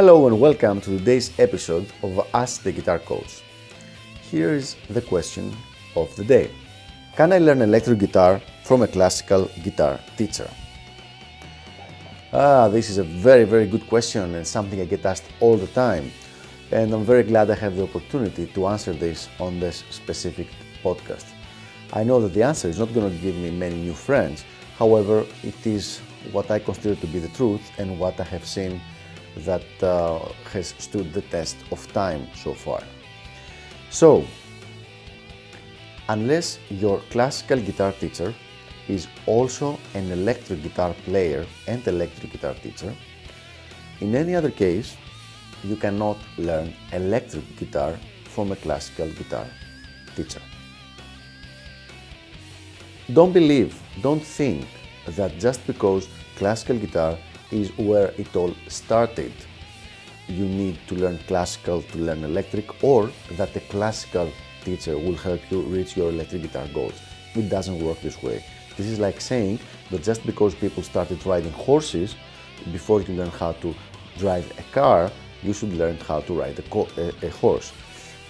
Hello and welcome to today's episode of Ask the Guitar Coach. Here is the question of the day. Can I learn electric guitar from a classical guitar teacher? This is a very good question and something I get asked all the time. And I'm very glad I have the opportunity to answer this on this specific podcast. I know that the answer is not going to give me many new friends. However, it is what I consider to be the truth and what I have seen that has stood the test of time so far. So, unless your classical guitar teacher is also an electric guitar player and electric guitar teacher, in any other case, you cannot learn electric guitar from a classical guitar teacher. Don't think that just because classical guitar is where it all started, you need to learn classical to learn electric, or that a classical teacher will help you reach your electric guitar goals. It doesn't work this way. This is like saying that just because people started riding horses, before you learn how to drive a car, you should learn how to ride a horse.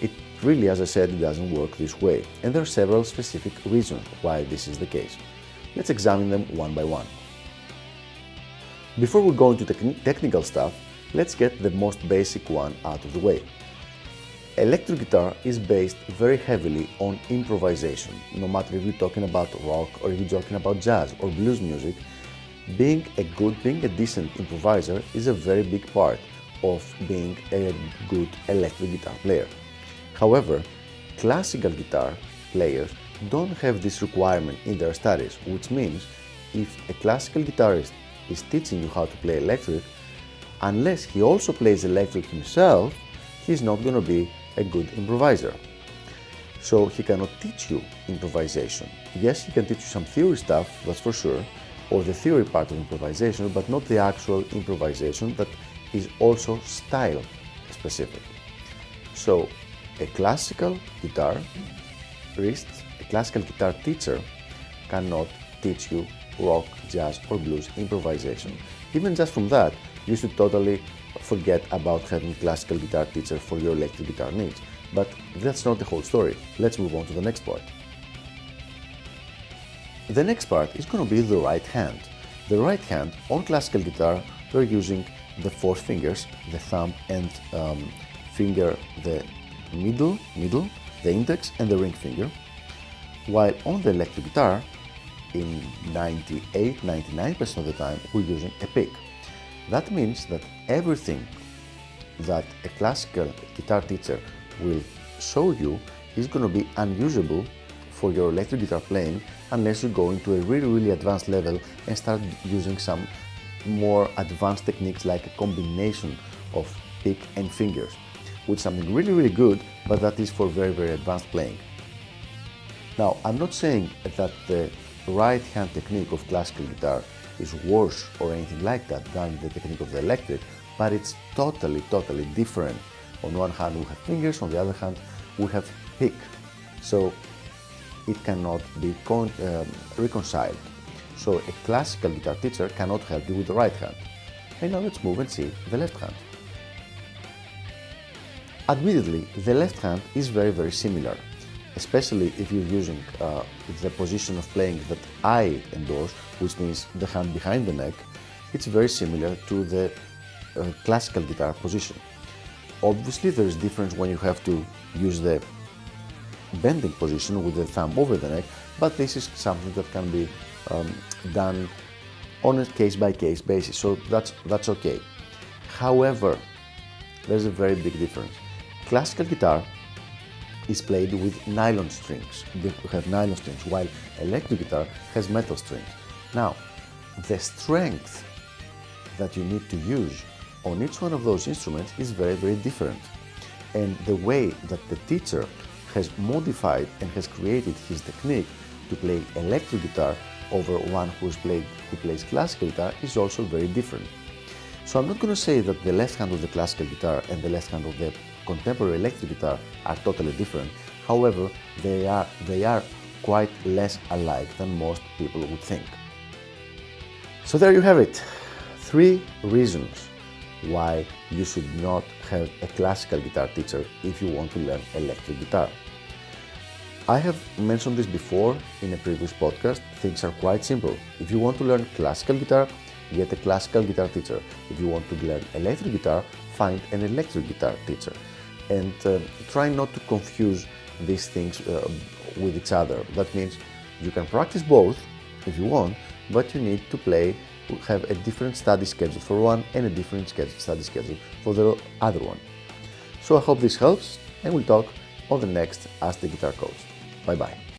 It really, as I said, it doesn't work this way. And there are several specific reasons why this is the case. Let's examine them one by one. Before we go into technical stuff, let's get the most basic one out of the way. Electric guitar is based very heavily on improvisation. No matter if you're talking about rock or if you're talking about jazz or blues music, being a decent improviser is a very big part of being a good electric guitar player. However, classical guitar players don't have this requirement in their studies, which means if a classical guitarist is teaching you how to play electric, unless he also plays electric himself, he's not going to be a good improviser. So he cannot teach you improvisation. Yes, he can teach you some theory stuff, that's for sure, or the theory part of improvisation, but not the actual improvisation that is also style specific. So a classical guitarist, a classical guitar teacher cannot teach you rock, jazz or blues improvisation. Even just from that, you should totally forget about having a classical guitar teacher for your electric guitar needs. But that's not the whole story. Let's move on to the next part. The next part is going to be the right hand. The right hand on classical guitar, we're using the four fingers, the thumb and finger, the middle, the index and the ring finger. While on the electric guitar, in 99% of the time, we're using a pick. That means that everything that a classical guitar teacher will show you is going to be unusable for your electric guitar playing unless you go into a really advanced level and start using some more advanced techniques like a combination of pick and fingers, which is something really good, but that is for very advanced playing. Now, I'm not saying that the right hand technique of classical guitar is worse or anything like that than the technique of the electric, but it's totally different. On one hand we have fingers, on the other hand we have pick, so it cannot be reconciled. So a classical guitar teacher cannot help you with the right hand. And now let's move and see the left hand. Admittedly, the left hand is very similar, especially if you're using the position of playing that I endorse, which means the hand behind the neck. It's very similar to the classical guitar position. Obviously, there is difference when you have to use the bending position with the thumb over the neck, but this is something that can be done on a case-by-case basis, so that's okay. However, there's a very big difference. Classical guitar is played with nylon strings. You have nylon strings, while electric guitar has metal strings. Now, the strength that you need to use on each one of those instruments is very different. And the way that the teacher has modified and has created his technique to play electric guitar over one who plays classical guitar is also very different. So I'm not going to say that the left hand of the classical guitar and the left hand of the contemporary electric guitar are totally different. However, they are quite less alike than most people would think. So there you have it. 3 reasons why you should not have a classical guitar teacher if you want to learn electric guitar. I have mentioned this before in a previous podcast. Things are quite simple. If you want to learn classical guitar, get a classical guitar teacher. If you want to learn electric guitar, find an electric guitar teacher. And try not to confuse these things with each other. That means you can practice both if you want, but you need to have a different study schedule for one and a different study schedule for the other one. So I hope this helps, and we'll talk on the next Ask the Guitar Coach. Bye bye.